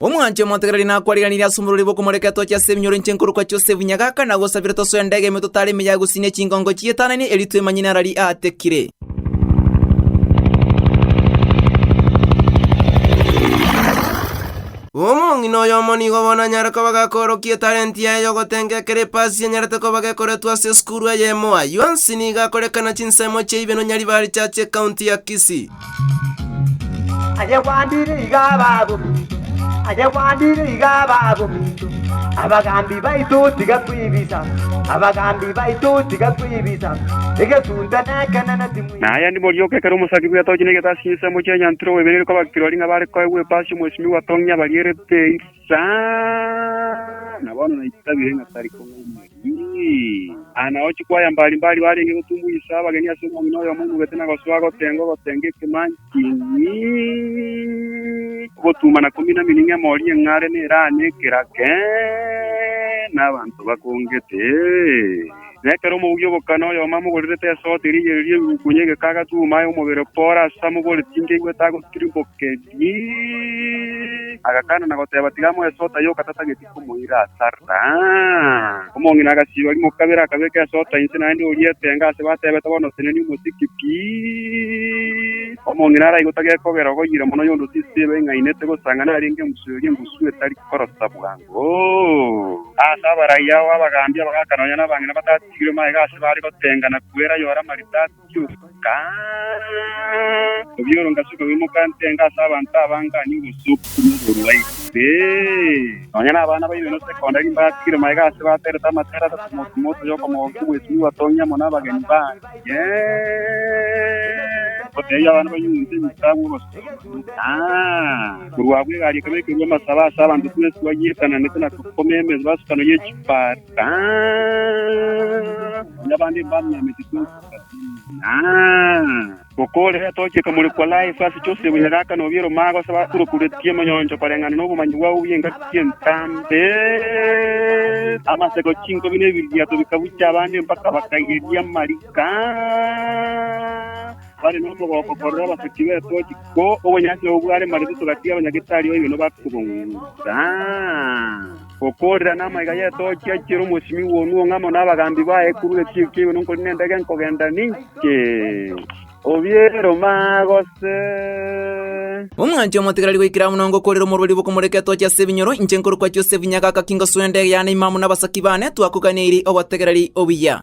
Omwanje montegereri nakwariganira asumururi bwo kumureketo kya Sebinyoro nchenkuru kwa Joseph Nyagaka na gusabira toso ndege metotari meya gusine chingongo chietana ni elitwe manyina rali atekire. Omongi no yomoni gobona nyarako bagakorokie talent yayo gotengekere pasi nyarate ko bagakoretwa se skuru yemo ayonsini gakorekana chinsemo cheibeno nyari bari chache county ya Kisii. Aje kwandire igaba mintu abagambi baitu tigakwibisa egetunda nakana na timu naya ndi molioke kero musaki bya toje negeta sinse mu Kenya ntro webere ko bakirori ngabare ko we pasi mwesimi watonya baliere peisa na bana na itabire ngatari ko ana ochi kwa ya mbali bali ngutumbu isaba gani asoma mino yo mungu betena goswago tenge kemanchi gotuma na komina mininga mori ngare ni rane kirake n'abantu bakongete nekero mu byo bokano yo mamu gorete so tiriye kunyege kaga tuma yo mubere pora samu gole tinge gwetago trimboke agakana na goteba tigamo esota yo katata getiko muira sarta omongi nagasiba limo kabera kabeke sota insina ndi oliye tenga se batebe tabono seneni musiki pi omongi nara igotage kogera goyira mono yondo sisibe ngainete go sangana aringe musuri ngusuye tari korosta bugango asaba raya wabagambye abagakanonya nabangina batatigire maigase bari gotengana kuera yora maritatu ka obyoro ngasuka wimukantenga asaba ntabanga ni gusuku Nonyana abana bayibeno secondary mbakire maigase batera tamatera tumumoto yo como kubwesi watonya mona bageni ba oteya abana bayunze mutabu bose kurwabwe gari kabeke rwo masaba asaba ndutwe swagitana netana kukomeme basukano yechipata nyabandi bamye metitu kokole atoke kamuri kwa life asi chose bunyagaka no biro mago saba kuru kuretie manyonjo parengana no bumanyi wa uyenga kientambe ama sego chinko bine bilia to bikabucha abandi mpaka bakagiria marika bari no mo kokoro basekiwe toki ko obonyase obware maritu tugatia abanyagitari ibintu bakubunza kokora nama igaya toki akiro musimi wonu ngamo nabagambi bae kuru ekikiwe no nendege nkogenda ninke Obiero magose Omwanje omotegereri gwikira munongo korero mururi bwo kumureketo kya Sebinyoro nchenkuru kwa Joseph Nyagaka kingo swende yana imamu nabasaki bane twakukaniri obategereri obiya